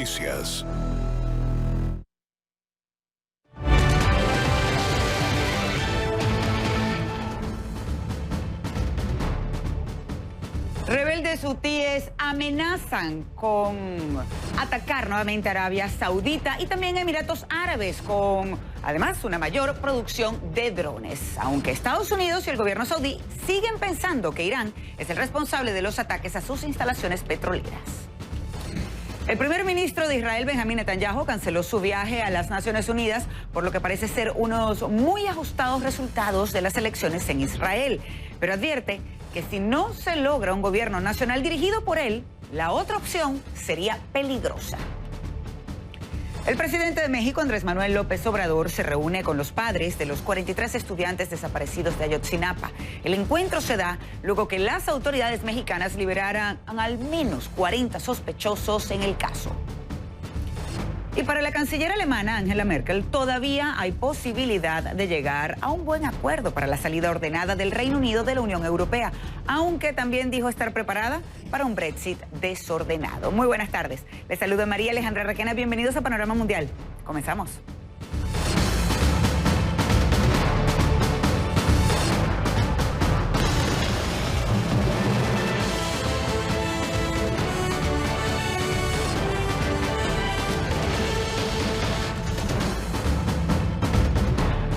Noticias. Rebeldes hutíes amenazan con atacar nuevamente a Arabia Saudita y también a Emiratos Árabes con, además, una mayor producción de drones. Aunque Estados Unidos y el gobierno saudí siguen pensando que Irán es el responsable de los ataques a sus instalaciones petroleras. El primer ministro de Israel, Benjamín Netanyahu, canceló su viaje a las Naciones Unidas por lo que parece ser unos muy ajustados resultados de las elecciones en Israel. Pero advierte que si no se logra un gobierno nacional dirigido por él, la otra opción sería peligrosa. El presidente de México, Andrés Manuel López Obrador, se reúne con los padres de los 43 estudiantes desaparecidos de Ayotzinapa. El encuentro se da luego que las autoridades mexicanas liberaran al menos 40 sospechosos en el caso. Y para la canciller alemana, Angela Merkel, todavía hay posibilidad de llegar a un buen acuerdo para la salida ordenada del Reino Unido de la Unión Europea, aunque también dijo estar preparada para un Brexit desordenado. Muy buenas tardes. Les saluda María Alejandra Requena. Bienvenidos a Panorama Mundial. Comenzamos.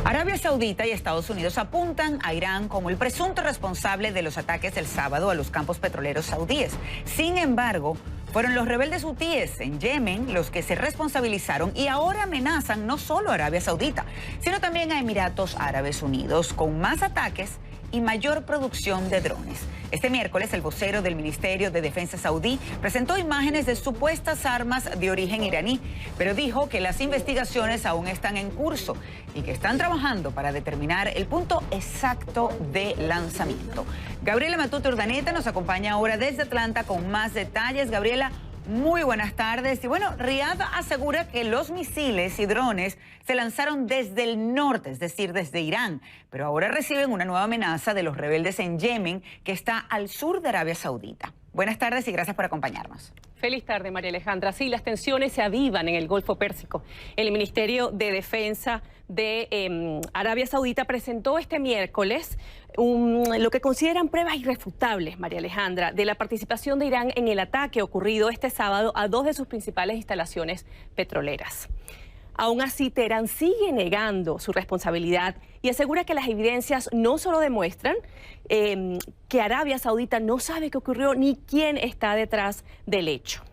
Arabia Saudita y Estados Unidos apuntan a Irán como el presunto responsable de los ataques del sábado a los campos petroleros saudíes. Sin embargo, fueron los rebeldes hutíes en Yemen los que se responsabilizaron y ahora amenazan no solo a Arabia Saudita, sino también a Emiratos Árabes Unidos con más ataques y mayor producción de drones. Este miércoles, el vocero del Ministerio de Defensa saudí presentó imágenes de supuestas armas de origen iraní, pero dijo que las investigaciones aún están en curso y que están trabajando para determinar el punto exacto de lanzamiento. Gabriela Matute Urdaneta nos acompaña ahora desde Atlanta con más detalles. Gabriela, muy buenas tardes. Y bueno, Riad asegura que los misiles y drones se lanzaron desde el norte, es decir, desde Irán, pero ahora reciben una nueva amenaza de los rebeldes en Yemen, que está al sur de Arabia Saudita. Buenas tardes y gracias por acompañarnos. Feliz tarde, María Alejandra. Sí, las tensiones se avivan en el Golfo Pérsico. El Ministerio de Defensa de Arabia Saudita presentó este miércoles lo que consideran pruebas irrefutables, María Alejandra, de la participación de Irán en el ataque ocurrido este sábado a dos de sus principales instalaciones petroleras. Aún así, Teherán sigue negando su responsabilidad y asegura que las evidencias no solo demuestran que Arabia Saudita no sabe qué ocurrió ni quién está detrás del hecho.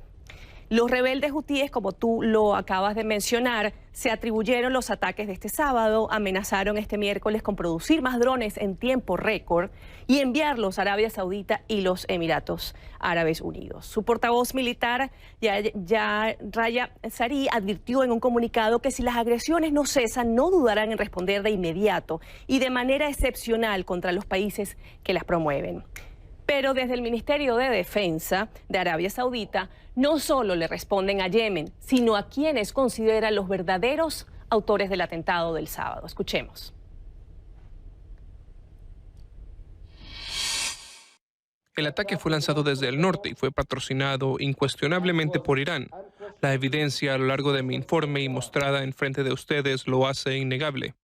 Los rebeldes hutíes, como tú lo acabas de mencionar, se atribuyeron los ataques de este sábado, amenazaron este miércoles con producir más drones en tiempo récord y enviarlos a Arabia Saudita y los Emiratos Árabes Unidos. Su portavoz militar, Raya Sari, advirtió en un comunicado que si las agresiones no cesan, no dudarán en responder de inmediato y de manera excepcional contra los países que las promueven. Pero desde el Ministerio de Defensa de Arabia Saudita no solo le responden a Yemen, sino a quienes consideran los verdaderos autores del atentado del sábado. Escuchemos. El ataque fue lanzado desde el norte y fue patrocinado incuestionablemente por Irán. La evidencia a lo largo de mi informe y mostrada en frente de ustedes lo hace innegable.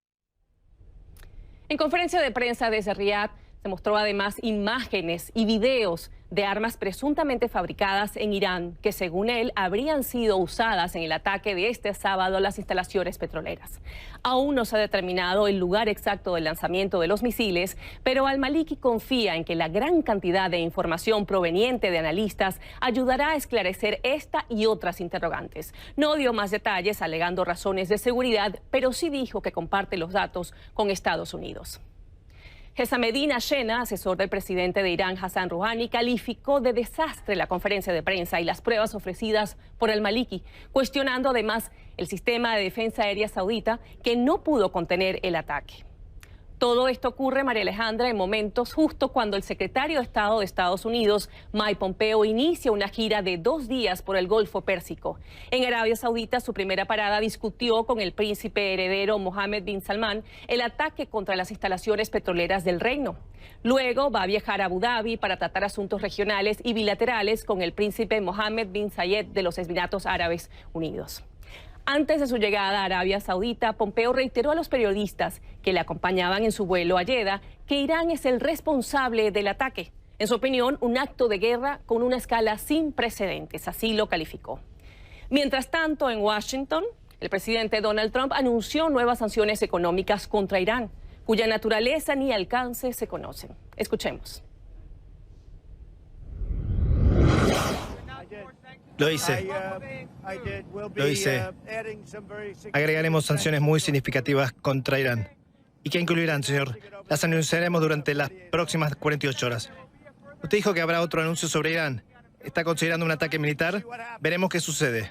En conferencia de prensa desde Riad, se mostró además imágenes y videos de armas presuntamente fabricadas en Irán que, según él, habrían sido usadas en el ataque de este sábado a las instalaciones petroleras. Aún no se ha determinado el lugar exacto del lanzamiento de los misiles, pero al-Maliki confía en que la gran cantidad de información proveniente de analistas ayudará a esclarecer esta y otras interrogantes. No dio más detalles alegando razones de seguridad, pero sí dijo que comparte los datos con Estados Unidos. Hessamedin Ashena, asesor del presidente de Irán, Hassan Rouhani, calificó de desastre la conferencia de prensa y las pruebas ofrecidas por al-Maliki, cuestionando además el sistema de defensa aérea saudita que no pudo contener el ataque. Todo esto ocurre, María Alejandra, en momentos justo cuando el secretario de Estado de Estados Unidos, Mike Pompeo, inicia una gira de 2 días por el Golfo Pérsico. En Arabia Saudita, su primera parada discutió con el príncipe heredero Mohammed bin Salman el ataque contra las instalaciones petroleras del reino. Luego va a viajar a Abu Dhabi para tratar asuntos regionales y bilaterales con el príncipe Mohammed bin Zayed de los Emiratos Árabes Unidos. Antes de su llegada a Arabia Saudita, Pompeo reiteró a los periodistas que le acompañaban en su vuelo a Jeddah que Irán es el responsable del ataque. En su opinión, un acto de guerra con una escala sin precedentes, así lo calificó. Mientras tanto, en Washington, el presidente Donald Trump anunció nuevas sanciones económicas contra Irán, cuya naturaleza ni alcance se conocen. Escuchemos. Lo hice. Agregaremos sanciones muy significativas contra Irán. ¿Y qué incluirán, señor? Las anunciaremos durante las próximas 48 horas. Usted dijo que habrá otro anuncio sobre Irán. ¿Está considerando un ataque militar? Veremos qué sucede.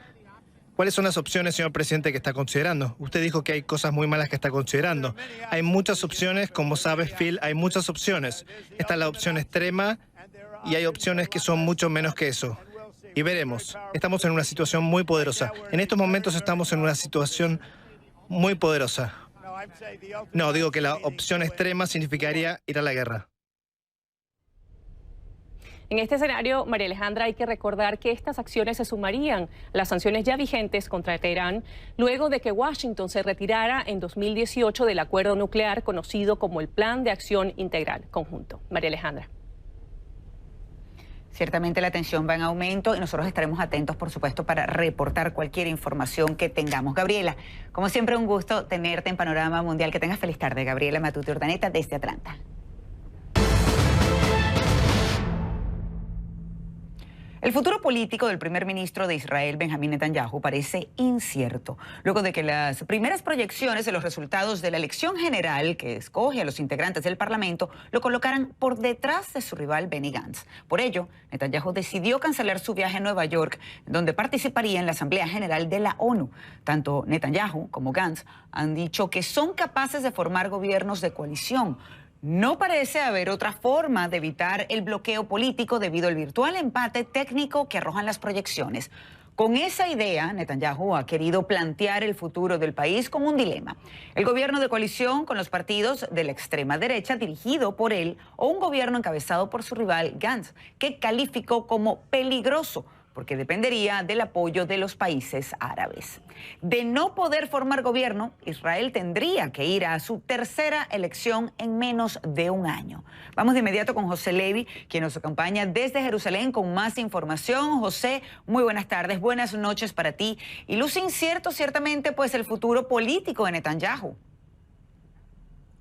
¿Cuáles son las opciones, señor presidente, que está considerando? Usted dijo que hay cosas muy malas que está considerando. Hay muchas opciones, como sabes, Phil, hay muchas opciones. Está la opción extrema y hay opciones que son mucho menos que eso. Y veremos. Estamos en una situación muy poderosa. En estos momentos estamos en una situación muy poderosa. No, digo que la opción extrema significaría ir a la guerra. En este escenario, María Alejandra, hay que recordar que estas acciones se sumarían a las sanciones ya vigentes contra Teherán luego de que Washington se retirara en 2018 del acuerdo nuclear conocido como el Plan de Acción Integral Conjunto. María Alejandra. Ciertamente la tensión va en aumento y nosotros estaremos atentos, por supuesto, para reportar cualquier información que tengamos. Gabriela, como siempre, un gusto tenerte en Panorama Mundial. Que tengas feliz tarde. Gabriela Matute Urdaneta, desde Atlanta. El futuro político del primer ministro de Israel, Benjamín Netanyahu, parece incierto, luego de que las primeras proyecciones de los resultados de la elección general que escoge a los integrantes del Parlamento lo colocaran por detrás de su rival Benny Gantz. Por ello, Netanyahu decidió cancelar su viaje a Nueva York, donde participaría en la Asamblea General de la ONU. Tanto Netanyahu como Gantz han dicho que son capaces de formar gobiernos de coalición. No parece haber otra forma de evitar el bloqueo político debido al virtual empate técnico que arrojan las proyecciones. Con esa idea, Netanyahu ha querido plantear el futuro del país como un dilema. El gobierno de coalición con los partidos de la extrema derecha dirigido por él o un gobierno encabezado por su rival Gantz, que calificó como peligroso, porque dependería del apoyo de los países árabes. De no poder formar gobierno, Israel tendría que ir a su tercera elección en menos de un año. Vamos de inmediato con José Levi, quien nos acompaña desde Jerusalén con más información. José, muy buenas tardes, buenas noches para ti. Y luce incierto ciertamente pues el futuro político de Netanyahu.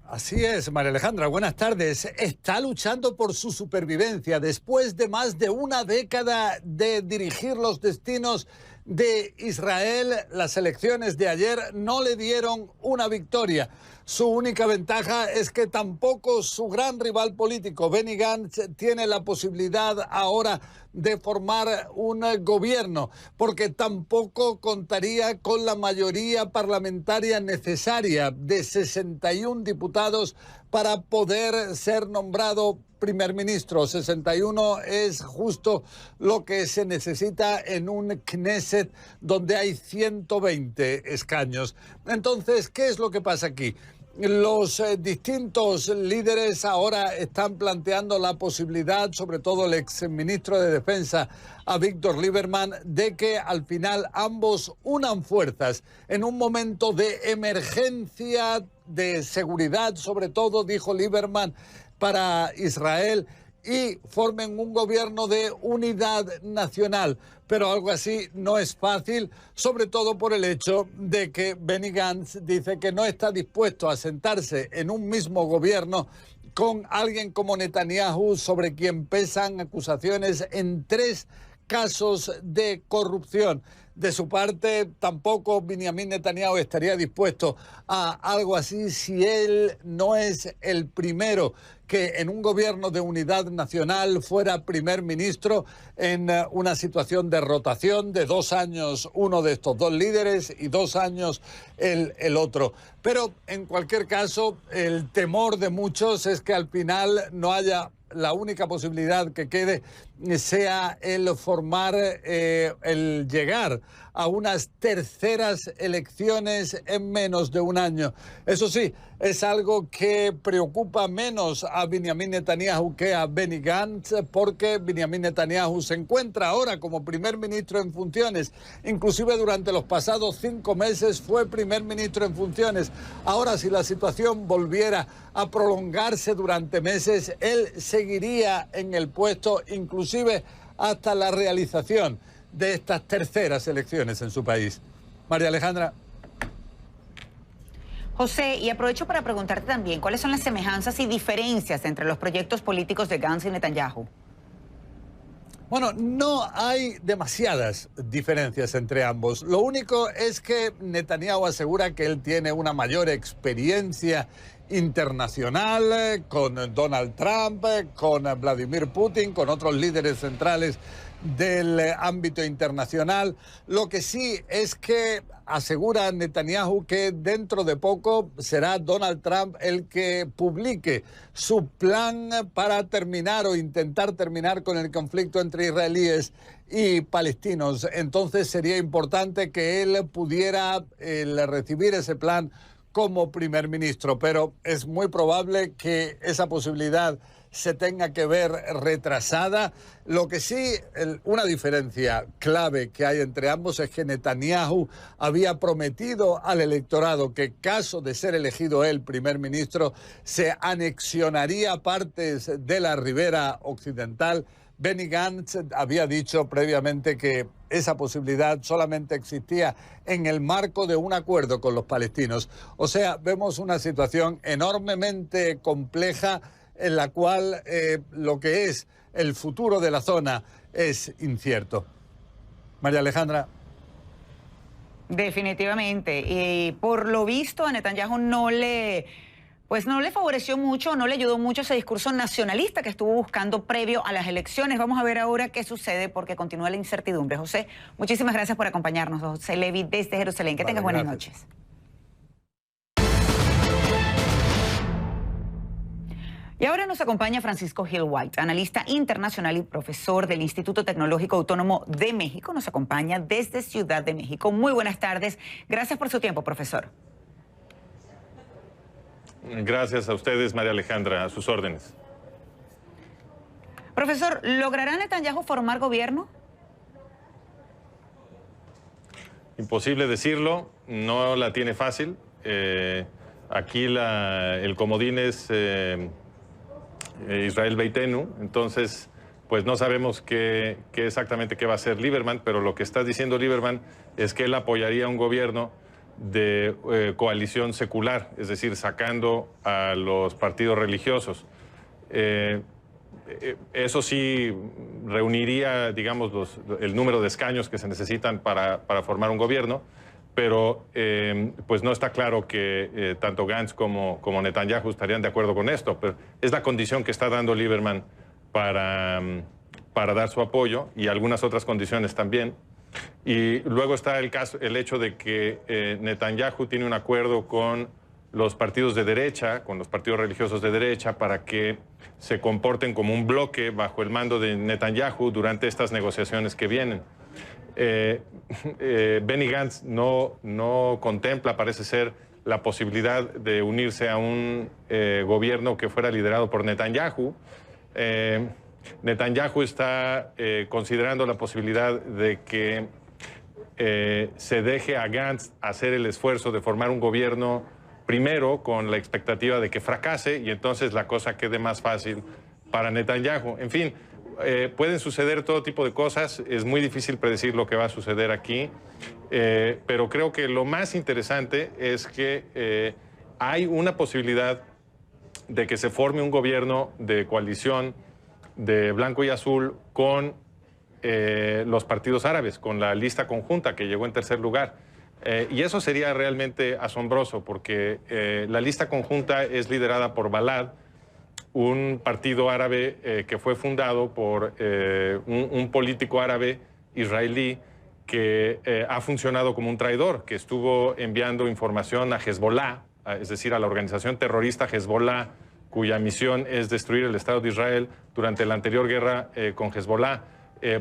Así es, María Alejandra, buenas tardes. Está luchando por su supervivencia después de más de una década de dirigir los destinos de Israel. Las elecciones de ayer no le dieron una victoria. Su única ventaja es que tampoco su gran rival político, Benny Gantz, tiene la posibilidad ahora de formar un gobierno, porque tampoco contaría con la mayoría parlamentaria necesaria de 61 diputados para poder ser nombrado primer ministro. 61 es justo lo que se necesita en un Knesset donde hay 120 escaños. Entonces, ¿qué es lo que pasa aquí? Los distintos líderes ahora están planteando la posibilidad, sobre todo el exministro de Defensa, Avigdor Lieberman, de que al final ambos unan fuerzas en un momento de emergencia de seguridad, sobre todo, dijo Lieberman, para Israel, y formen un gobierno de unidad nacional. Pero algo así no es fácil, sobre todo por el hecho de que Benny Gantz dice que no está dispuesto a sentarse en un mismo gobierno con alguien como Netanyahu, sobre quien pesan acusaciones en 3 casos de corrupción. De su parte, tampoco Benjamin Netanyahu estaría dispuesto a algo así si él no es el primero que en un gobierno de unidad nacional fuera primer ministro en una situación de rotación de 2 años uno de estos dos líderes y 2 años el otro. Pero en cualquier caso, el temor de muchos es que al final no haya, la única posibilidad que quede sea el formar, el llegar a unas terceras elecciones en menos de 1 año. Eso sí, es algo que preocupa menos a Benjamin Netanyahu que a Benny Gantz, porque Benjamin Netanyahu se encuentra ahora como primer ministro en funciones. Inclusive durante los pasados 5 meses fue primer ministro en funciones. Ahora, si la situación volviera a prolongarse durante meses, él seguiría en el puesto, inclusive hasta la realización de estas terceras elecciones en su país. María Alejandra. José, y aprovecho para preguntarte también, ¿cuáles son las semejanzas y diferencias entre los proyectos políticos de Gantz y Netanyahu? Bueno, no hay demasiadas diferencias entre ambos. Lo único es que Netanyahu asegura que él tiene una mayor experiencia internacional con Donald Trump, con Vladimir Putin, con otros líderes centrales del ámbito internacional. Lo que sí es que asegura Netanyahu que dentro de poco será Donald Trump el que publique su plan para terminar o intentar terminar con el conflicto entre israelíes y palestinos. Entonces sería importante que él pudiera recibir ese plan como primer ministro, pero es muy probable que esa posibilidad se tenga que ver retrasada. Lo que sí, una diferencia clave que hay entre ambos es que Netanyahu había prometido al electorado que, caso de ser elegido él primer ministro, se anexionaría partes de la ribera occidental. Benny Gantz había dicho previamente que esa posibilidad solamente existía en el marco de un acuerdo con los palestinos. O sea, vemos una situación enormemente compleja en la cual lo que es el futuro de la zona es incierto. María Alejandra. Definitivamente. Y por lo visto a Netanyahu no le favoreció mucho, no le ayudó mucho ese discurso nacionalista que estuvo buscando previo a las elecciones. Vamos a ver ahora qué sucede porque continúa la incertidumbre. José, muchísimas gracias por acompañarnos. José Levi desde Jerusalén. Que tengas buenas noches. Y ahora nos acompaña Francisco Hill White, analista internacional y profesor del Instituto Tecnológico Autónomo de México. Nos acompaña desde Ciudad de México. Muy buenas tardes. Gracias por su tiempo, profesor. Gracias a ustedes, María Alejandra, a sus órdenes. Profesor, ¿logrará Netanyahu formar gobierno? Imposible decirlo, no la tiene fácil. Aquí el comodín es Israel Beitenu, entonces pues no sabemos qué exactamente qué va a hacer Lieberman, pero lo que está diciendo Lieberman es que él apoyaría un gobierno de coalición secular, es decir, sacando a los partidos religiosos. Eso sí reuniría, digamos, el número de escaños que se necesitan para formar un gobierno, pero pues no está claro que tanto Gantz como Netanyahu estarían de acuerdo con esto, pero es la condición que está dando Lieberman para dar su apoyo y algunas otras condiciones también. Y luego está el hecho de que Netanyahu tiene un acuerdo con los partidos de derecha, con los partidos religiosos de derecha, para que se comporten como un bloque bajo el mando de Netanyahu durante estas negociaciones que vienen. Benny Gantz no contempla, parece ser, la posibilidad de unirse a un gobierno que fuera liderado por Netanyahu. Netanyahu está considerando la posibilidad de que se deje a Gantz hacer el esfuerzo de formar un gobierno primero con la expectativa de que fracase y entonces la cosa quede más fácil para Netanyahu. En fin, pueden suceder todo tipo de cosas, es muy difícil predecir lo que va a suceder aquí, pero creo que lo más interesante es que hay una posibilidad de que se forme un gobierno de coalición de blanco y azul con los partidos árabes, con la lista conjunta que llegó en tercer lugar. Y eso sería realmente asombroso, porque la lista conjunta es liderada por Balad, un partido árabe que fue fundado por un político árabe israelí que ha funcionado como un traidor, que estuvo enviando información a Hezbollah, es decir, a la organización terrorista Hezbollah, cuya misión es destruir el Estado de Israel durante la anterior guerra con Hezbollah,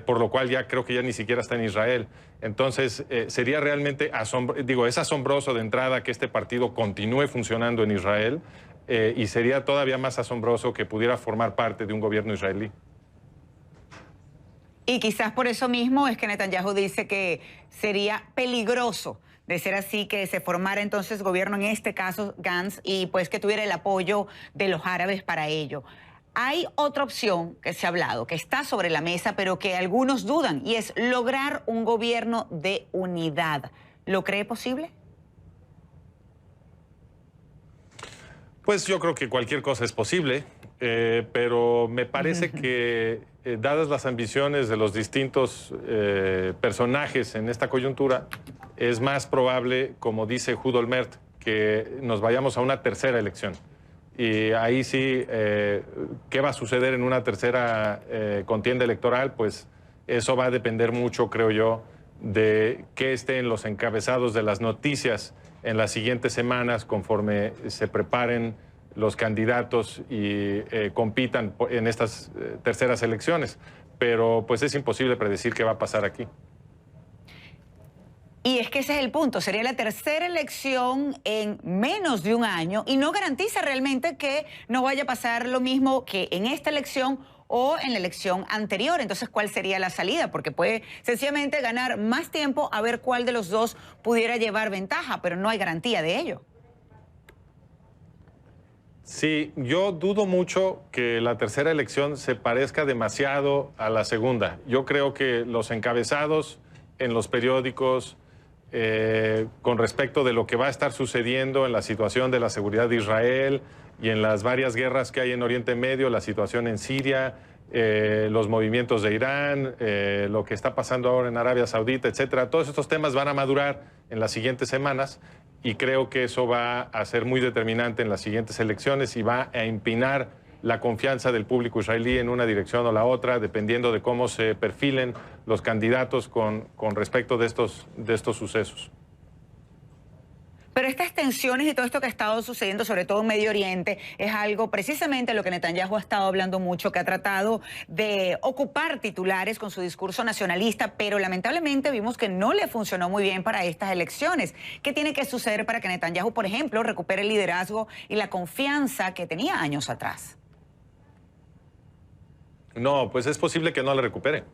por lo cual ya creo que ya ni siquiera está en Israel. Entonces, sería realmente es asombroso de entrada que este partido continúe funcionando en Israel, y sería todavía más asombroso que pudiera formar parte de un gobierno israelí. Y quizás por eso mismo es que Netanyahu dice que sería peligroso, de ser así, que se formara entonces gobierno, en este caso Gantz, y pues que tuviera el apoyo de los árabes para ello. Hay otra opción que se ha hablado, que está sobre la mesa, pero que algunos dudan, y es lograr un gobierno de unidad. ¿Lo cree posible? Pues yo creo que cualquier cosa es posible, pero me parece que, dadas las ambiciones de los distintos personajes en esta coyuntura, es más probable, como dice Ehud Olmert, que nos vayamos a una tercera elección. Y ahí sí, ¿qué va a suceder en una tercera contienda electoral? Pues eso va a depender mucho, creo yo, de qué esté en los encabezados de las noticias en las siguientes semanas, conforme se preparen los candidatos y compitan en estas terceras elecciones. Pero pues es imposible predecir qué va a pasar aquí. Y es que ese es el punto, sería la tercera elección en menos de un año y no garantiza realmente que no vaya a pasar lo mismo que en esta elección o en la elección anterior. Entonces, ¿cuál sería la salida? Porque puede sencillamente ganar más tiempo a ver cuál de los dos pudiera llevar ventaja, pero no hay garantía de ello. Sí, yo dudo mucho que la tercera elección se parezca demasiado a la segunda. Yo creo que los encabezados en los periódicos con respecto de lo que va a estar sucediendo en la situación de la seguridad de Israel y en las varias guerras que hay en Oriente Medio, la situación en Siria, los movimientos de Irán, lo que está pasando ahora en Arabia Saudita, etcétera. Todos estos temas van a madurar en las siguientes semanas y creo que eso va a ser muy determinante en las siguientes elecciones y va a empinar la confianza del público israelí en una dirección o la otra, dependiendo de cómo se perfilen los candidatos con respecto de estos sucesos. Pero estas tensiones y todo esto que ha estado sucediendo, sobre todo en Medio Oriente, es algo precisamente lo que Netanyahu ha estado hablando mucho, que ha tratado de ocupar titulares con su discurso nacionalista, pero lamentablemente vimos que no le funcionó muy bien para estas elecciones. ¿Qué tiene que suceder para que Netanyahu, por ejemplo, recupere el liderazgo y la confianza que tenía años atrás? No, pues es posible que no la recupere.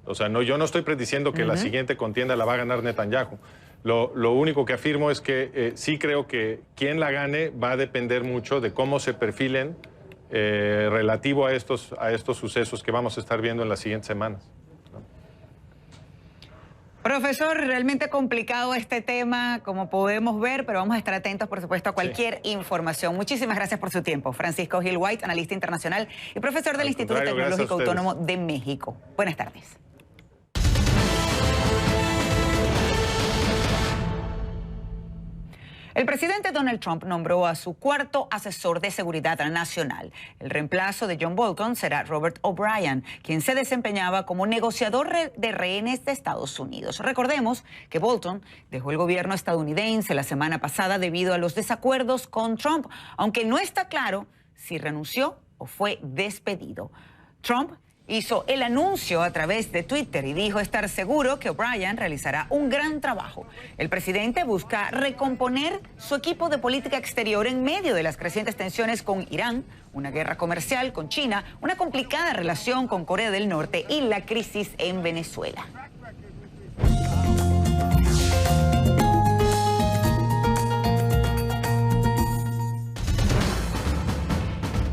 O sea, no, yo no estoy prediciendo que la siguiente contienda la va a ganar Netanyahu. Lo único que afirmo es que sí creo que quien la gane va a depender mucho de cómo se perfilen relativo a estos sucesos que vamos a estar viendo en las siguientes semanas. Profesor, realmente complicado este tema, como podemos ver, pero vamos a estar atentos, por supuesto, a cualquier información. Muchísimas gracias por su tiempo. Francisco Gil White, analista internacional y profesor del Instituto Tecnológico Autónomo de México. Buenas tardes. El presidente Donald Trump nombró a su cuarto asesor de seguridad nacional. El reemplazo de John Bolton será Robert O'Brien, quien se desempeñaba como negociador de rehenes de Estados Unidos. Recordemos que Bolton dejó el gobierno estadounidense la semana pasada debido a los desacuerdos con Trump, aunque no está claro si renunció o fue despedido. Trump hizo el anuncio a través de Twitter y dijo estar seguro que O'Brien realizará un gran trabajo. El presidente busca recomponer su equipo de política exterior en medio de las crecientes tensiones con Irán, una guerra comercial con China, una complicada relación con Corea del Norte y la crisis en Venezuela.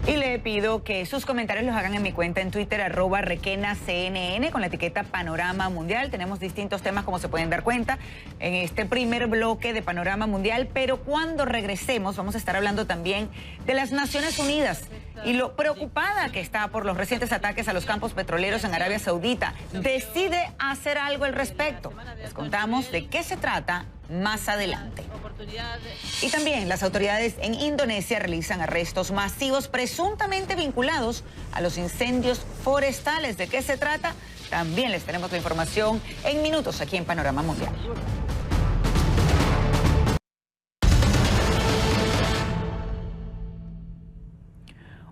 Y le pido pido que sus comentarios los hagan en mi cuenta en Twitter, @RequenaCNN, con la etiqueta Panorama Mundial. Tenemos distintos temas, como se pueden dar cuenta, en este primer bloque de Panorama Mundial, pero cuando regresemos vamos a estar hablando también de las Naciones Unidas y lo preocupada que está por los recientes ataques a los campos petroleros en Arabia Saudita. Decide hacer algo al respecto. Les contamos de qué se trata más adelante. Y también las autoridades en Indonesia realizan arrestos masivos presuntamente vinculados a los incendios forestales. ¿De qué se trata? También les tenemos la información en minutos aquí en Panorama Mundial.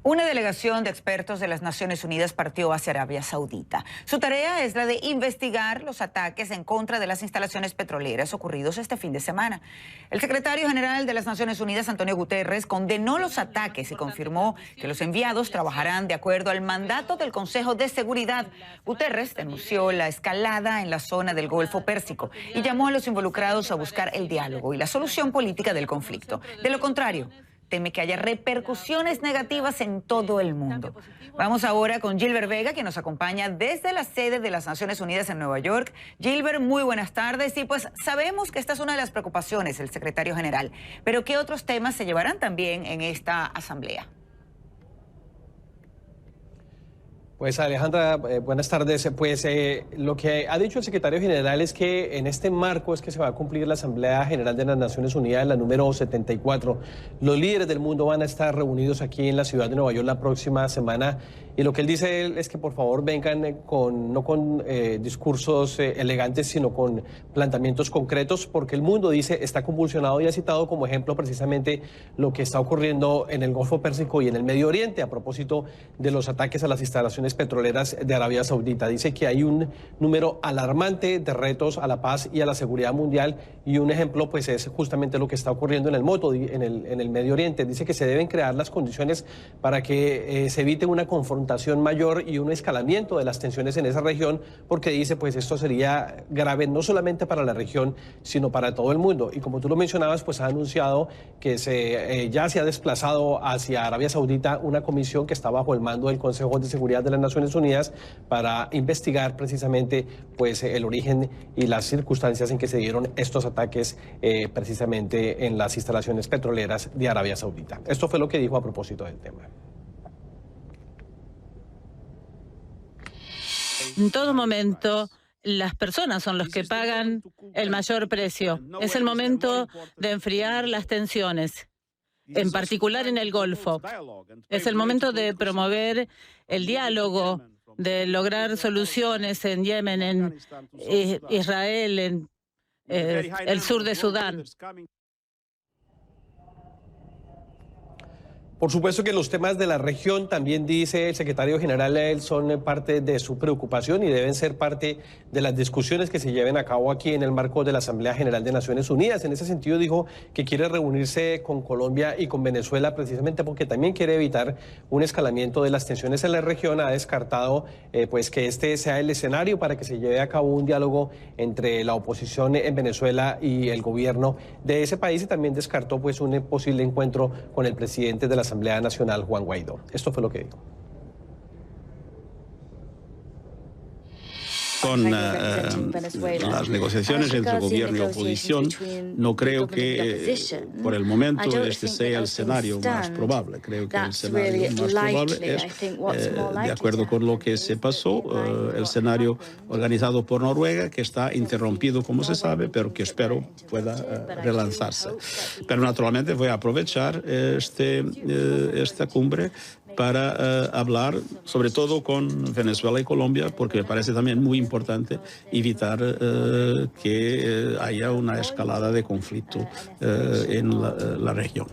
Una delegación de expertos de las Naciones Unidas partió hacia Arabia Saudita. Su tarea es la de investigar los ataques en contra de las instalaciones petroleras ocurridos este fin de semana. El secretario general de las Naciones Unidas, Antonio Guterres, condenó los ataques y confirmó que los enviados trabajarán de acuerdo al mandato del Consejo de Seguridad. Guterres denunció la escalada en la zona del Golfo Pérsico y llamó a los involucrados a buscar el diálogo y la solución política del conflicto. De lo contrario, teme que haya repercusiones negativas en todo el mundo. Vamos ahora con Gilbert Vega, que nos acompaña desde la sede de las Naciones Unidas en Nueva York. Gilbert, muy buenas tardes. Y pues sabemos que esta es una de las preocupaciones del secretario general, pero ¿qué otros temas se llevarán también en esta asamblea? Pues Alejandra, buenas tardes. Pues lo que ha dicho el secretario general es que en este marco es que se va a cumplir la Asamblea General de las Naciones Unidas, la número 74. Los líderes del mundo van a estar reunidos aquí en la ciudad de Nueva York la próxima semana. Y lo que él dice es que por favor vengan no con discursos elegantes, sino con planteamientos concretos, porque el mundo, dice, está convulsionado y ha citado como ejemplo precisamente lo que está ocurriendo en el Golfo Pérsico y en el Medio Oriente a propósito de los ataques a las instalaciones petroleras de Arabia Saudita. Dice que hay un número alarmante de retos a la paz y a la seguridad mundial, y un ejemplo pues es justamente lo que está ocurriendo en el Medio Oriente. Dice que se deben crear las condiciones para que se evite una confrontación mayor y un escalamiento de las tensiones en esa región, porque dice pues esto sería grave no solamente para la región, sino para todo el mundo. Y como tú lo mencionabas, pues ha anunciado que ya se ha desplazado hacia Arabia Saudita una comisión que está bajo el mando del Consejo de Seguridad de las Naciones Unidas para investigar precisamente pues el origen y las circunstancias en que se dieron estos ataques precisamente en las instalaciones petroleras de Arabia Saudita. Esto fue lo que dijo a propósito del tema. En todo momento, las personas son los que pagan el mayor precio. Es el momento de enfriar las tensiones, en particular en el Golfo. Es el momento de promover el diálogo, de lograr soluciones en Yemen, en Israel, en el sur de Sudán. Por supuesto que los temas de la región, también dice el secretario general, son parte de su preocupación y deben ser parte de las discusiones que se lleven a cabo aquí en el marco de la Asamblea General de Naciones Unidas. En ese sentido dijo que quiere reunirse con Colombia y con Venezuela precisamente porque también quiere evitar un escalamiento de las tensiones en la región. Ha descartado pues que este sea el escenario para que se lleve a cabo un diálogo entre la oposición en Venezuela y el gobierno de ese país, y también descartó pues un posible encuentro con el presidente de la Asamblea Nacional, Juan Guaidó. Esto fue lo que dijo. Con las negociaciones entre gobierno y oposición, no creo que por el momento este sea el escenario más probable. Creo que el escenario más probable es, de acuerdo con lo que se pasó, el escenario organizado por Noruega, que está interrumpido, como se sabe, pero que espero pueda relanzarse. Pero naturalmente voy a aprovechar esta cumbre para hablar sobre todo con Venezuela y Colombia, porque me parece también muy importante evitar que haya una escalada de conflicto en la región.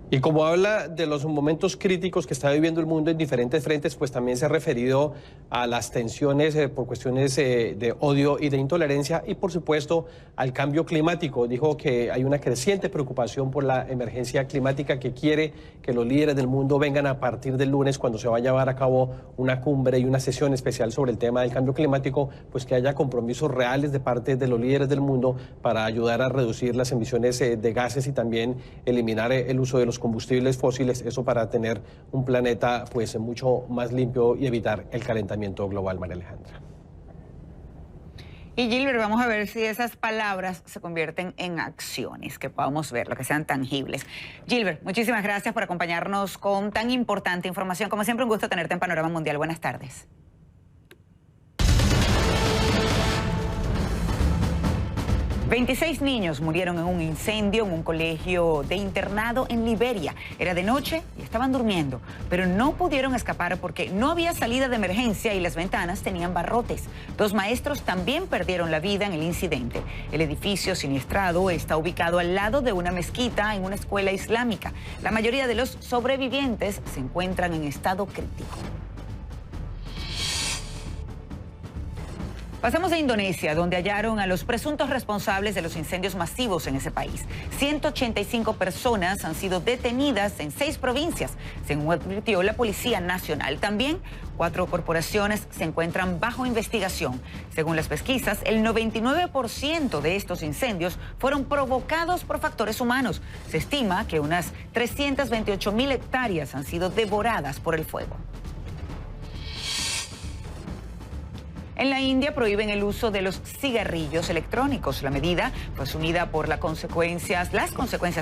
Y como habla de los momentos críticos que está viviendo el mundo en diferentes frentes, pues también se ha referido a las tensiones por cuestiones de odio y de intolerancia y por supuesto al cambio climático. Dijo que hay una creciente preocupación por la emergencia climática, que quiere que los líderes del mundo vengan a partir del lunes, cuando se va a llevar a cabo una cumbre y una sesión especial sobre el tema del cambio climático, pues que haya compromisos reales de parte de los líderes del mundo para ayudar a reducir las emisiones de gases y también eliminar el uso de los combustibles fósiles, eso para tener un planeta pues mucho más limpio y evitar el calentamiento global, María Alejandra. Y Gilbert, vamos a ver si esas palabras se convierten en acciones, que podamos ver, lo que sean tangibles. Gilbert, muchísimas gracias por acompañarnos con tan importante información. Como siempre, un gusto tenerte en Panorama Mundial. Buenas tardes. 26 niños murieron en un incendio en un colegio de internado en Liberia. Era de noche y estaban durmiendo, pero no pudieron escapar porque no había salida de emergencia y las ventanas tenían barrotes. 2 maestros también perdieron la vida en el incidente. El edificio siniestrado está ubicado al lado de una mezquita en una escuela islámica. La mayoría de los sobrevivientes se encuentran en estado crítico. Pasamos a Indonesia, donde hallaron a los presuntos responsables de los incendios masivos en ese país. 185 personas han sido detenidas en 6 provincias, según advirtió la Policía Nacional. También 4 corporaciones se encuentran bajo investigación. Según las pesquisas, el 99% de estos incendios fueron provocados por factores humanos. Se estima que unas 328.000 hectáreas han sido devoradas por el fuego. En la India prohíben el uso de los cigarrillos electrónicos. La medida fue asumida por las consecuencias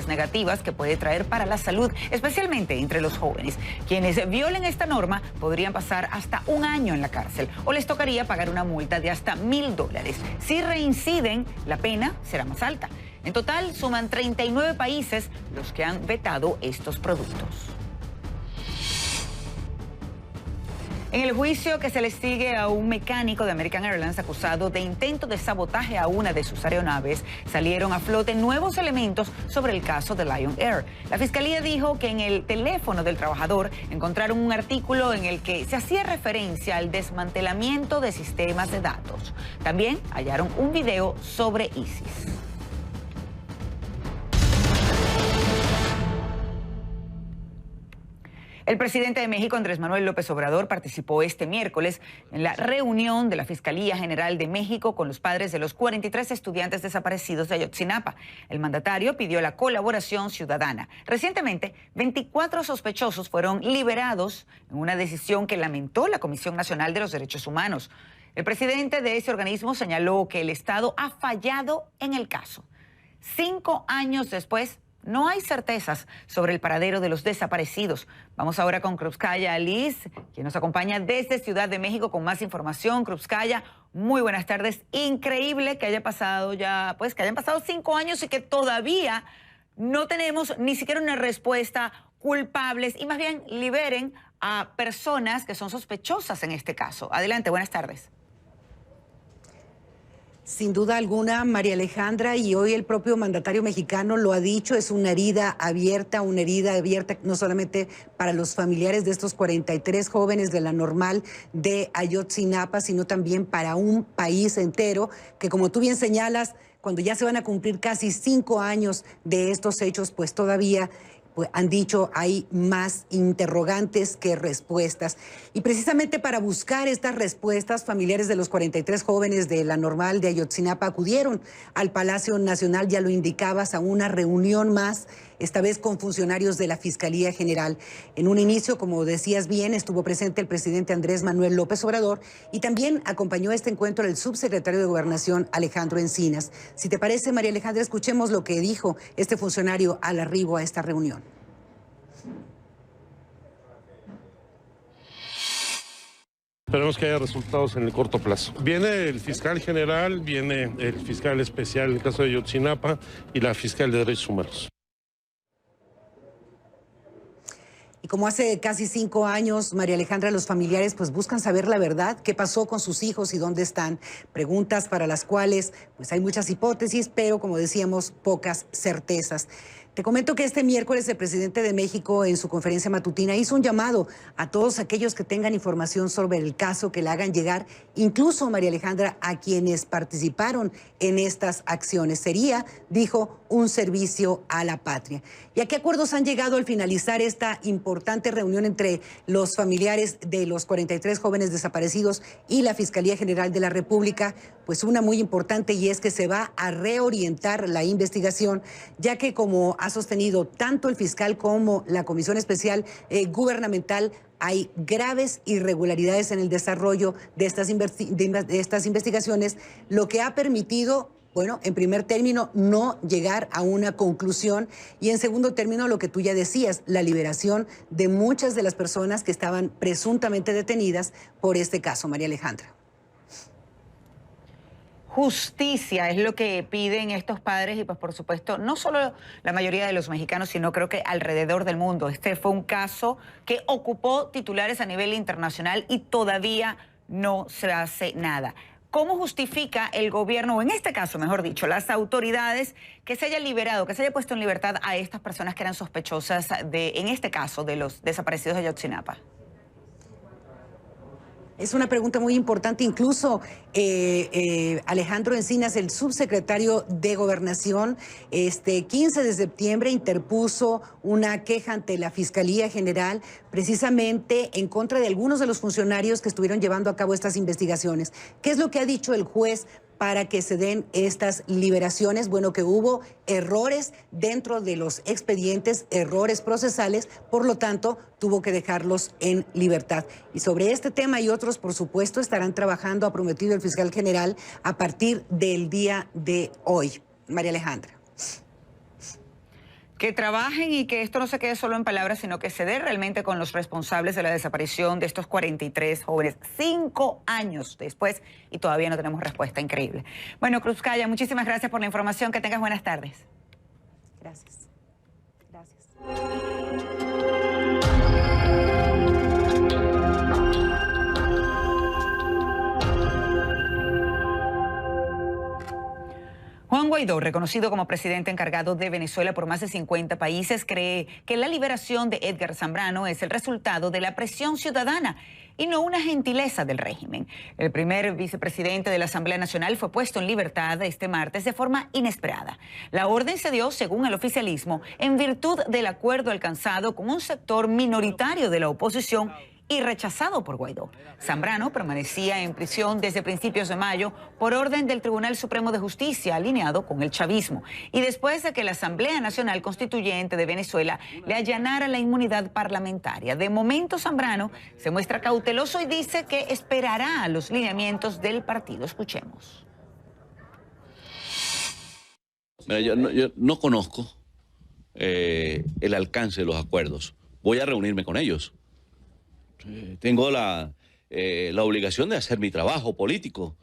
negativas que puede traer para la salud, especialmente entre los jóvenes. Quienes violen esta norma podrían pasar hasta 1 año en la cárcel o les tocaría pagar una multa de hasta $1.000. Si reinciden, la pena será más alta. En total, suman 39 países los que han vetado estos productos. En el juicio que se le sigue a un mecánico de American Airlines acusado de intento de sabotaje a una de sus aeronaves, salieron a flote nuevos elementos sobre el caso de Lion Air. La fiscalía dijo que en el teléfono del trabajador encontraron un artículo en el que se hacía referencia al desmantelamiento de sistemas de datos. También hallaron un video sobre ISIS. El presidente de México, Andrés Manuel López Obrador, participó este miércoles en la reunión de la Fiscalía General de México con los padres de los 43 estudiantes desaparecidos de Ayotzinapa. El mandatario pidió la colaboración ciudadana. Recientemente, 24 sospechosos fueron liberados en una decisión que lamentó la Comisión Nacional de los Derechos Humanos. El presidente de ese organismo señaló que el Estado ha fallado en el caso. 5 años después, no hay certezas sobre el paradero de los desaparecidos. Vamos ahora con Krupskaya Liz, quien nos acompaña desde Ciudad de México con más información. Krupskaya, muy buenas tardes. Increíble que haya pasado ya, pues que hayan pasado 5 años y que todavía no tenemos ni siquiera una respuesta culpables y más bien liberen a personas que son sospechosas en este caso. Adelante, buenas tardes. Sin duda alguna, María Alejandra, y hoy el propio mandatario mexicano lo ha dicho, es una herida abierta no solamente para los familiares de estos 43 jóvenes de la Normal de Ayotzinapa, sino también para un país entero que, como tú bien señalas, cuando ya se van a cumplir casi 5 años de estos hechos, pues todavía pues han dicho hay más interrogantes que respuestas. Y precisamente para buscar estas respuestas, familiares de los 43 jóvenes de la Normal de Ayotzinapa acudieron al Palacio Nacional, ya lo indicabas, a una reunión más, esta vez con funcionarios de la Fiscalía General. En un inicio, como decías bien, estuvo presente el presidente Andrés Manuel López Obrador y también acompañó a este encuentro el subsecretario de Gobernación, Alejandro Encinas. Si te parece, María Alejandra, escuchemos lo que dijo este funcionario al arribo a esta reunión. Esperemos que haya resultados en el corto plazo. Viene el fiscal general, viene el fiscal especial en el caso de Ayotzinapa y la fiscal de Derechos Humanos. Y como hace casi 5 años, María Alejandra, los familiares pues buscan saber la verdad, qué pasó con sus hijos y dónde están. Preguntas para las cuales pues hay muchas hipótesis, pero como decíamos, pocas certezas. Te comento que este miércoles el presidente de México en su conferencia matutina hizo un llamado a todos aquellos que tengan información sobre el caso, que le hagan llegar, incluso, María Alejandra, a quienes participaron en estas acciones. Sería, dijo, un servicio a la patria. ¿Y a qué acuerdos han llegado al finalizar esta importante reunión entre los familiares de los 43 jóvenes desaparecidos y la Fiscalía General de la República? Pues una muy importante, y es que se va a reorientar la investigación, ya que, como ha sostenido tanto el fiscal como la Comisión Especial Gubernamental, hay graves irregularidades en el desarrollo de estas investigaciones, lo que ha permitido, bueno, en primer término, no llegar a una conclusión y en segundo término, lo que tú ya decías, la liberación de muchas de las personas que estaban presuntamente detenidas por este caso, María Alejandra. Justicia es lo que piden estos padres y pues por supuesto no solo la mayoría de los mexicanos, sino creo que alrededor del mundo. Este fue un caso que ocupó titulares a nivel internacional y todavía no se hace nada. ¿Cómo justifica el gobierno, o en este caso, mejor dicho, las autoridades, que se haya liberado, que se haya puesto en libertad a estas personas que eran sospechosas de, en este caso, de los desaparecidos de Ayotzinapa? Es una pregunta muy importante. Incluso Alejandro Encinas, el subsecretario de Gobernación, 15 de septiembre interpuso una queja ante la Fiscalía General precisamente en contra de algunos de los funcionarios que estuvieron llevando a cabo estas investigaciones. ¿Qué es lo que ha dicho el juez para que se den estas liberaciones? Bueno, que hubo errores dentro de los expedientes, errores procesales, por lo tanto, tuvo que dejarlos en libertad. Y sobre este tema y otros, por supuesto, estarán trabajando, ha prometido el fiscal general, a partir del día de hoy. María Alejandra. Que trabajen y que esto no se quede solo en palabras, sino que se dé realmente con los responsables de la desaparición de estos 43 jóvenes, 5 años después, y todavía no tenemos respuesta. Increíble. Bueno, Cruzcaya, muchísimas gracias por la información. Que tengas buenas tardes. Gracias. Gracias. Juan Guaidó, reconocido como presidente encargado de Venezuela por más de 50 países, cree que la liberación de Edgar Zambrano es el resultado de la presión ciudadana y no una gentileza del régimen. El primer vicepresidente de la Asamblea Nacional fue puesto en libertad este martes de forma inesperada. La orden se dio, según el oficialismo, en virtud del acuerdo alcanzado con un sector minoritario de la oposición y rechazado por Guaidó. Zambrano permanecía en prisión desde principios de mayo por orden del Tribunal Supremo de Justicia, alineado con el chavismo, y después de que la Asamblea Nacional Constituyente de Venezuela le allanara la inmunidad parlamentaria. De momento, Zambrano se muestra cauteloso y dice que esperará los lineamientos del partido. Escuchemos. Mira, yo no conozco el alcance de los acuerdos. Voy a reunirme con ellos. Tengo la obligación de hacer mi trabajo político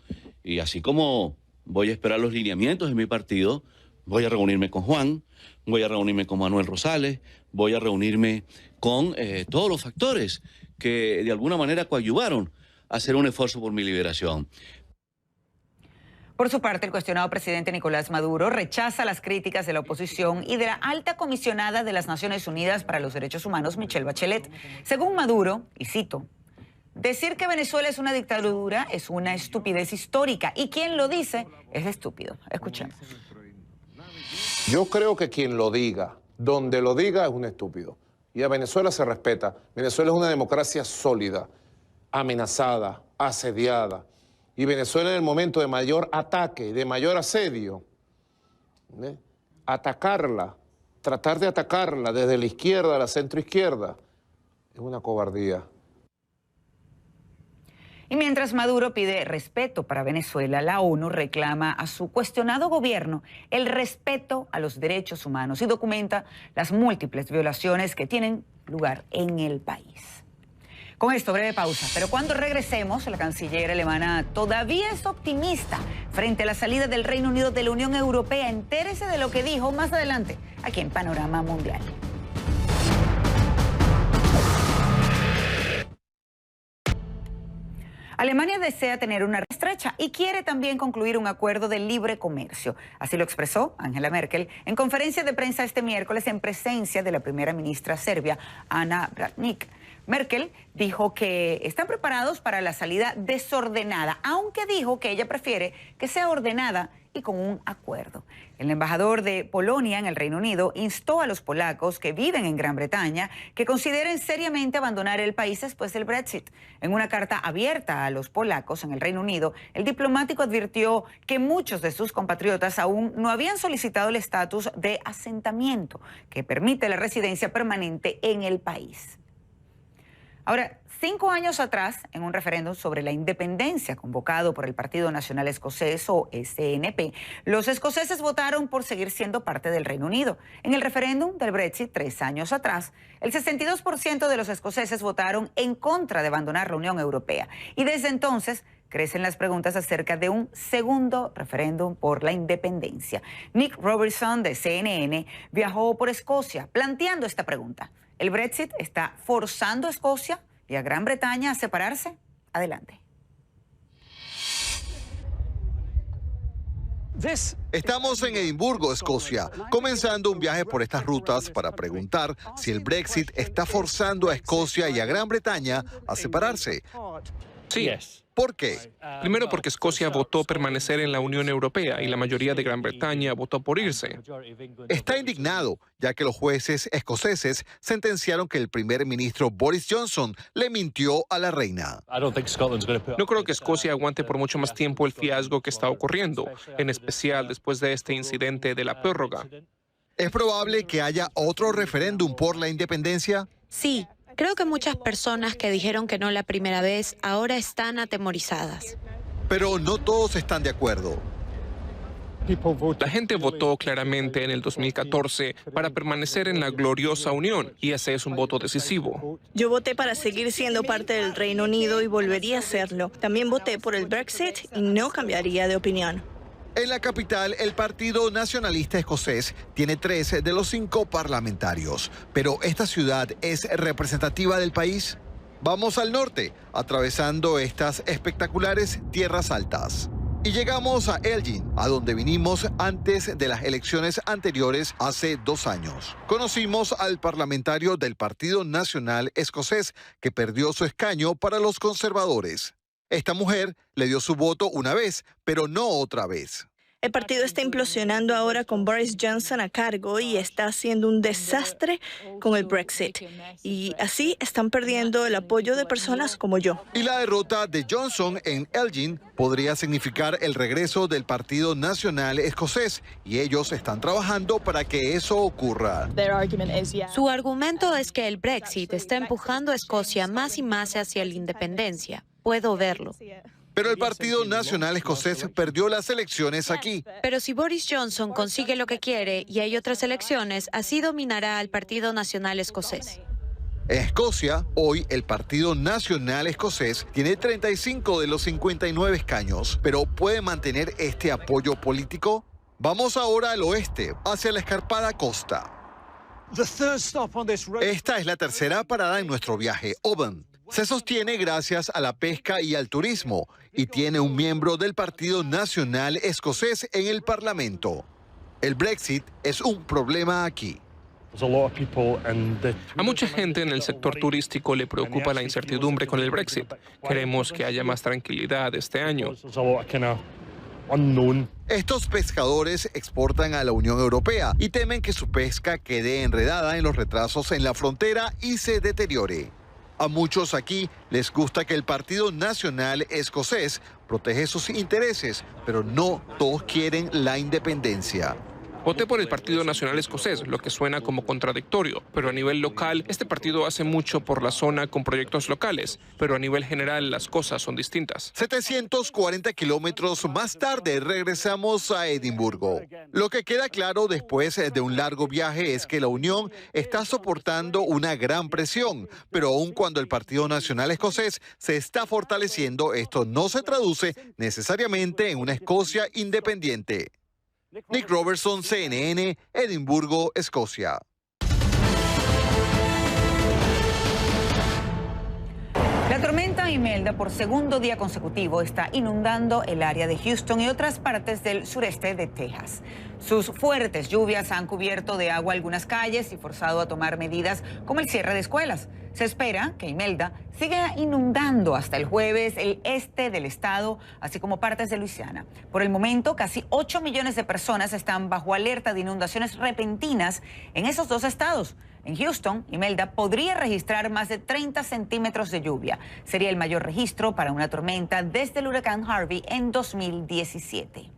y así como voy a esperar los lineamientos de mi partido, voy a reunirme con Juan, voy a reunirme con Manuel Rosales, voy a reunirme con todos los factores que de alguna manera coadyuvaron a hacer un esfuerzo por mi liberación. Por su parte, el cuestionado presidente Nicolás Maduro rechaza las críticas de la oposición y de la alta comisionada de las Naciones Unidas para los Derechos Humanos, Michelle Bachelet. Según Maduro, y cito, decir que Venezuela es una dictadura es una estupidez histórica y quien lo dice es estúpido. Escuchemos. Yo creo que quien lo diga, donde lo diga, es un estúpido. Y a Venezuela se respeta. Venezuela es una democracia sólida, amenazada, asediada. Y Venezuela en el momento de mayor ataque, de mayor asedio, atacarla, tratar de atacarla desde la izquierda a la centroizquierda, es una cobardía. Y mientras Maduro pide respeto para Venezuela, la ONU reclama a su cuestionado gobierno el respeto a los derechos humanos y documenta las múltiples violaciones que tienen lugar en el país. Con esto, breve pausa. Pero cuando regresemos, la canciller alemana todavía es optimista frente a la salida del Reino Unido de la Unión Europea. Entérese de lo que dijo más adelante, aquí en Panorama Mundial. Alemania desea tener una estrecha y quiere también concluir un acuerdo de libre comercio. Así lo expresó Angela Merkel en conferencia de prensa este miércoles en presencia de la primera ministra serbia, Ana Brnabić. Merkel dijo que están preparados para la salida desordenada, aunque dijo que ella prefiere que sea ordenada y con un acuerdo. El embajador de Polonia en el Reino Unido instó a los polacos que viven en Gran Bretaña que consideren seriamente abandonar el país después del Brexit. En una carta abierta a los polacos en el Reino Unido, el diplomático advirtió que muchos de sus compatriotas aún no habían solicitado el estatus de asentamiento que permite la residencia permanente en el país. Ahora, 5 años atrás, en un referéndum sobre la independencia convocado por el Partido Nacional Escocés o SNP, los escoceses votaron por seguir siendo parte del Reino Unido. En el referéndum del Brexit 3 años atrás, el 62% de los escoceses votaron en contra de abandonar la Unión Europea. Y desde entonces crecen las preguntas acerca de un segundo referéndum por la independencia. Nick Robertson, de CNN, viajó por Escocia planteando esta pregunta. ¿El Brexit está forzando a Escocia y a Gran Bretaña a separarse? Adelante. Estamos en Edimburgo, Escocia, comenzando un viaje por estas rutas para preguntar si el Brexit está forzando a Escocia y a Gran Bretaña a separarse. Sí. ¿Por qué? Primero porque Escocia votó permanecer en la Unión Europea y la mayoría de Gran Bretaña votó por irse. Está indignado, ya que los jueces escoceses sentenciaron que el primer ministro Boris Johnson le mintió a la reina. No creo que Escocia aguante por mucho más tiempo el fiasco que está ocurriendo, en especial después de este incidente de la prórroga. ¿Es probable que haya otro referéndum por la independencia? Sí. Creo que muchas personas que dijeron que no la primera vez ahora están atemorizadas. Pero no todos están de acuerdo. La gente votó claramente en el 2014 para permanecer en la gloriosa Unión, y ese es un voto decisivo. Yo voté para seguir siendo parte del Reino Unido y volvería a serlo. También voté por el Brexit y no cambiaría de opinión. En la capital, el Partido Nacionalista Escocés tiene 3 de los 5 parlamentarios. Pero ¿esta ciudad es representativa del país? Vamos al norte, atravesando estas espectaculares tierras altas. Y llegamos a Elgin, a donde vinimos antes de las elecciones anteriores hace 2 años. Conocimos al parlamentario del Partido Nacional Escocés, que perdió su escaño para los conservadores. Esta mujer le dio su voto una vez, pero no otra vez. El partido está implosionando ahora con Boris Johnson a cargo y está haciendo un desastre con el Brexit. Y así están perdiendo el apoyo de personas como yo. Y la derrota de Johnson en Elgin podría significar el regreso del Partido Nacional Escocés, y ellos están trabajando para que eso ocurra. Su argumento es que el Brexit está empujando a Escocia más y más hacia la independencia. Puedo verlo. Pero el Partido Nacional Escocés perdió las elecciones aquí. Pero si Boris Johnson consigue lo que quiere y hay otras elecciones, así dominará al Partido Nacional Escocés. En Escocia, hoy el Partido Nacional Escocés tiene 35 de los 59 escaños, pero ¿puede mantener este apoyo político? Vamos ahora al oeste, hacia la escarpada costa. Esta es la tercera parada en nuestro viaje, Oban. Se sostiene gracias a la pesca y al turismo, y tiene un miembro del Partido Nacional Escocés en el Parlamento. El Brexit es un problema aquí. A mucha gente en el sector turístico le preocupa la incertidumbre con el Brexit. Queremos que haya más tranquilidad este año. Estos pescadores exportan a la Unión Europea y temen que su pesca quede enredada en los retrasos en la frontera y se deteriore. A muchos aquí les gusta que el Partido Nacional Escocés protege sus intereses, pero no todos quieren la independencia. Voté por el Partido Nacional Escocés, lo que suena como contradictorio, pero a nivel local, este partido hace mucho por la zona con proyectos locales, pero a nivel general las cosas son distintas. 740 kilómetros más tarde regresamos a Edimburgo. Lo que queda claro después de un largo viaje es que la Unión está soportando una gran presión, pero aun cuando el Partido Nacional Escocés se está fortaleciendo, esto no se traduce necesariamente en una Escocia independiente. Nick Robertson, CNN, Edimburgo, Escocia. La tormenta Imelda, por segundo día consecutivo, está inundando el área de Houston y otras partes del sureste de Texas. Sus fuertes lluvias han cubierto de agua algunas calles y forzado a tomar medidas como el cierre de escuelas. Se espera que Imelda siga inundando hasta el jueves el este del estado, así como partes de Luisiana. Por el momento, casi 8 millones de personas están bajo alerta de inundaciones repentinas en esos dos estados. En Houston, Imelda podría registrar más de 30 centímetros de lluvia. Sería el mayor registro para una tormenta desde el huracán Harvey en 2017.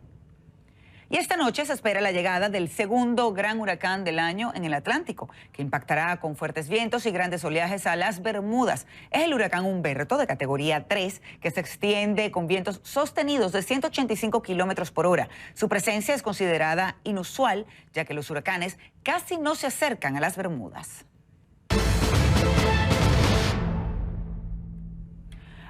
Y esta noche se espera la llegada del segundo gran huracán del año en el Atlántico, que impactará con fuertes vientos y grandes oleajes a las Bermudas. Es el huracán Humberto, de categoría 3, que se extiende con vientos sostenidos de 185 kilómetros por hora. Su presencia es considerada inusual, ya que los huracanes casi no se acercan a las Bermudas.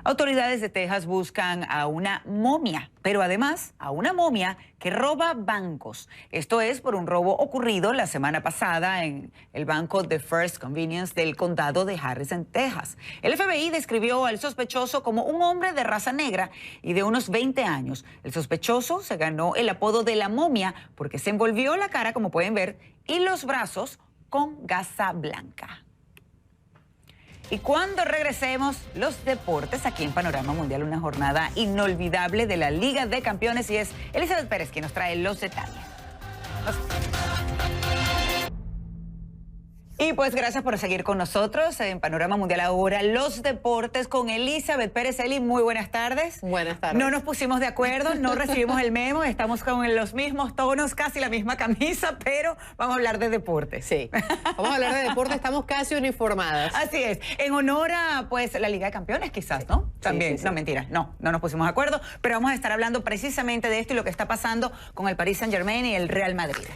Autoridades de Texas buscan a una momia, pero además a una momia que roba bancos. Esto es por un robo ocurrido la semana pasada en el banco de First Convenience del condado de Harrison, Texas. El FBI describió al sospechoso como un hombre de raza negra y de unos 20 años. El sospechoso se ganó el apodo de la momia porque se envolvió la cara, como pueden ver, y los brazos con gasa blanca. Y cuando regresemos, los deportes aquí en Panorama Mundial, una jornada inolvidable de la Liga de Campeones, y es Elizabeth Pérez quien nos trae los detalles. Y pues gracias por seguir con nosotros en Panorama Mundial ahora, los deportes con Elizabeth Pérez. Eli, muy buenas tardes. Buenas tardes. No nos pusimos de acuerdo, no recibimos el memo, estamos con los mismos tonos, casi la misma camisa, pero vamos a hablar de deportes. Sí, vamos a hablar de deporte, estamos casi uniformadas. Así es, en honor a pues la Liga de Campeones quizás, ¿no? También, sí. No, mentira, no nos pusimos de acuerdo, pero vamos a estar hablando precisamente de esto y lo que está pasando con el Paris Saint-Germain y el Real Madrid.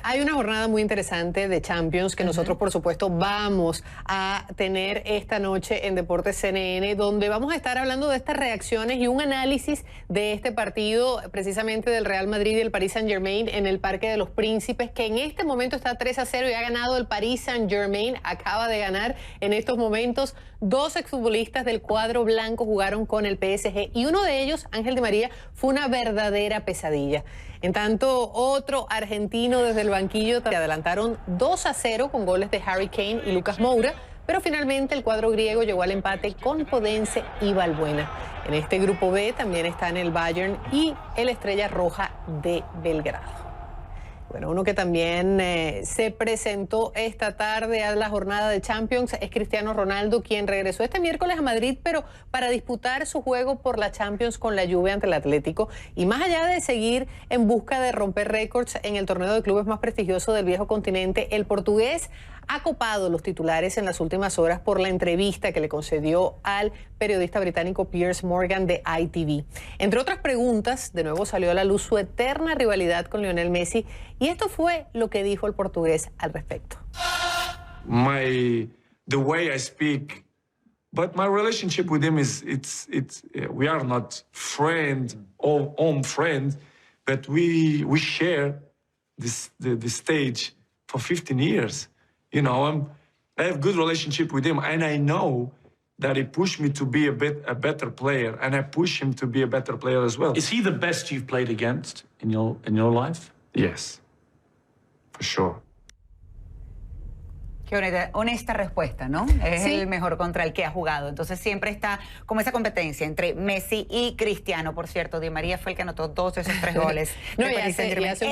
Hay una jornada muy interesante de Champions que nosotros, por supuesto, vamos a tener esta noche en Deportes CNN, donde vamos a estar hablando de estas reacciones y un análisis de este partido, precisamente del Real Madrid y el Paris Saint-Germain en el Parque de los Príncipes, que en este momento está 3-0 y ha ganado el Paris Saint-Germain. Acaba de ganar en estos momentos. 2 exfutbolistas del cuadro blanco jugaron con el PSG y uno de ellos, Ángel Di María, fue una verdadera pesadilla. En tanto, otro argentino desde el banquillo se adelantaron 2-0 con goles de Harry Kane y Lucas Moura, pero finalmente el cuadro griego llegó al empate con Podense y Valbuena. En este grupo B también están el Bayern y el Estrella Roja de Belgrado. Bueno, uno que también se presentó esta tarde a la jornada de Champions es Cristiano Ronaldo, quien regresó este miércoles a Madrid, pero para disputar su juego por la Champions con la Juve ante el Atlético. Y más allá de seguir en busca de romper récords en el torneo de clubes más prestigioso del viejo continente, el portugués ha copado los titulares en las últimas horas por la entrevista que le concedió al periodista británico Piers Morgan de ITV. Entre otras preguntas, de nuevo salió a la luz su eterna rivalidad con Lionel Messi, y esto fue lo que dijo el portugués al respecto. The way I speak, but my relationship with him is we are not friend or home friends, but we share the stage for 15 years. You know, I have good relationship with him, and I know that he pushed me to be a better player, and I push him to be a better player as well. Is he the best you've played against in your life? Yes, for sure. Qué honesta respuesta, ¿no? Es sí. El mejor contra el que ha jugado. Entonces siempre está como esa competencia entre Messi y Cristiano. Por cierto, Di María fue el que anotó todos esos 3 goles. No, y hace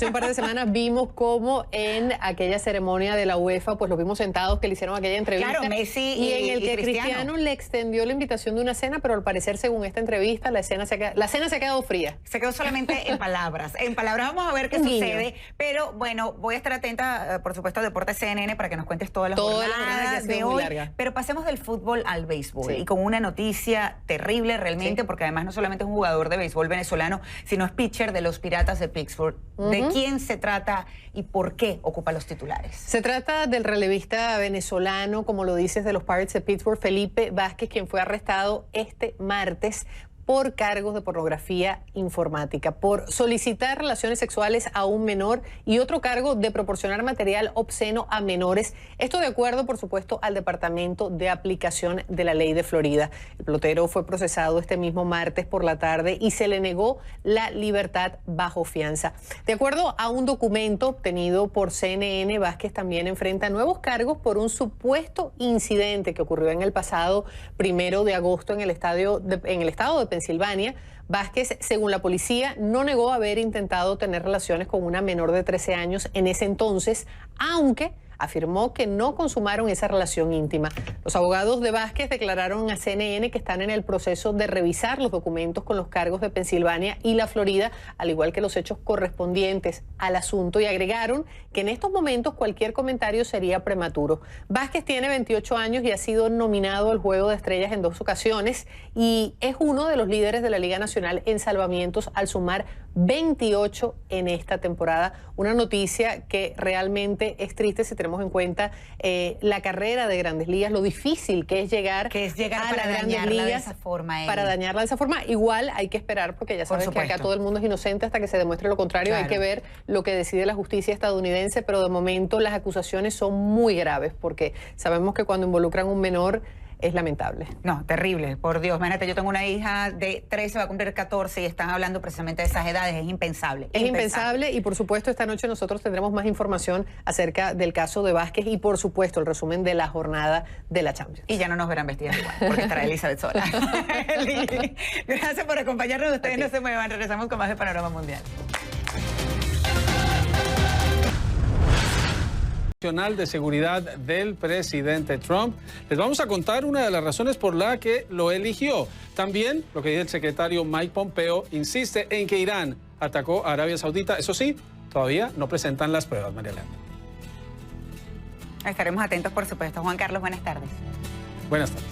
un par de semanas vimos cómo en aquella ceremonia de la UEFA, pues los vimos sentados que le hicieron aquella entrevista. Claro, Messi y en el que Cristiano le extendió la invitación de una cena, pero al parecer, según esta entrevista, la cena se ha quedado fría. Se quedó solamente en palabras. En palabras vamos a ver qué sucede. Pero bueno, voy a estar atenta, por supuesto, a Deportes CNN para que nos cuentes todas las jornadas de hoy. Pero pasemos del fútbol al béisbol, sí. Y con una noticia terrible realmente, sí. Porque además no solamente es un jugador de béisbol venezolano, sino es pitcher de los Piratas de Pittsburgh. ¿De quién se trata y por qué ocupa los titulares? Se trata del relevista venezolano, como lo dices, de los Pirates de Pittsburgh, Felipe Vázquez, quien fue arrestado este martes por cargos de pornografía informática, por solicitar relaciones sexuales a un menor y otro cargo de proporcionar material obsceno a menores. Esto de acuerdo, por supuesto, al Departamento de Aplicación de la Ley de Florida. El pelotero fue procesado este mismo martes por la tarde y se le negó la libertad bajo fianza. De acuerdo a un documento obtenido por CNN, Vázquez también enfrenta nuevos cargos por un supuesto incidente que ocurrió en el pasado 1 de agosto en el estado de Pensilvania. Vázquez, según la policía, no negó haber intentado tener relaciones con una menor de 13 años en ese entonces, aunque afirmó que no consumaron esa relación íntima. Los abogados de Vázquez declararon a CNN que están en el proceso de revisar los documentos con los cargos de Pensilvania y la Florida, al igual que los hechos correspondientes al asunto, y agregaron que en estos momentos cualquier comentario sería prematuro. Vázquez tiene 28 años y ha sido nominado al Juego de Estrellas en 2 ocasiones y es uno de los líderes de la Liga Nacional en salvamientos al sumar 28 en esta temporada. Una noticia que realmente es triste si tenemos en cuenta la carrera de Grandes Ligas, lo difícil que es llegar a las Grandes Ligas de esa forma, para dañarla de esa forma. Igual hay que esperar, porque ya sabes que acá todo el mundo es inocente hasta que se demuestre lo contrario. Claro. Hay que ver lo que decide la justicia estadounidense, pero de momento las acusaciones son muy graves, porque sabemos que cuando involucran a un menor es lamentable. No, terrible, por Dios. Imagínate, yo tengo una hija de 13, va a cumplir 14 y están hablando precisamente de esas edades. Es impensable. Es impensable y por supuesto esta noche nosotros tendremos más información acerca del caso de Vázquez y por supuesto el resumen de la jornada de la Champions. Y ya no nos verán vestidas igual, porque estará Elizabeth sola. Gracias por acompañarnos. Ustedes no se muevan. Regresamos con más de Panorama Mundial. De seguridad del presidente Trump. Les vamos a contar una de las razones por la que lo eligió. También lo que dice el secretario Mike Pompeo, insiste en que Irán atacó a Arabia Saudita. Eso sí, todavía no presentan las pruebas, María Elena. Estaremos atentos, por supuesto. Juan Carlos, buenas tardes. Buenas tardes.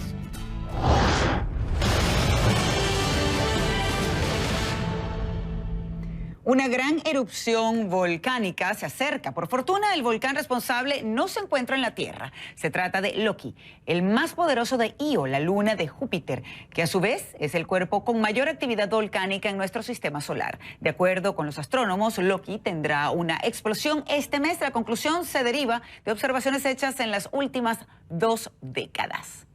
Una gran erupción volcánica se acerca. Por fortuna, el volcán responsable no se encuentra en la Tierra. Se trata de Loki, el más poderoso de Io, la luna de Júpiter, que a su vez es el cuerpo con mayor actividad volcánica en nuestro sistema solar. De acuerdo con los astrónomos, Loki tendrá una explosión este mes. La conclusión se deriva de observaciones hechas en las últimas 2 décadas.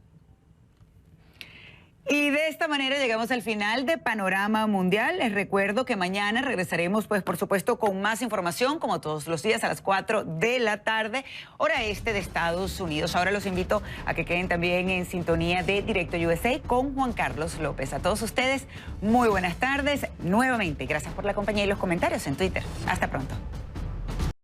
Y de esta manera llegamos al final de Panorama Mundial. Les recuerdo que mañana regresaremos, pues por supuesto, con más información, como todos los días a las 4 de la tarde, hora este de Estados Unidos. Ahora los invito a que queden también en sintonía de Directo USA con Juan Carlos López. A todos ustedes, muy buenas tardes. Nuevamente, gracias por la compañía y los comentarios en Twitter. Hasta pronto.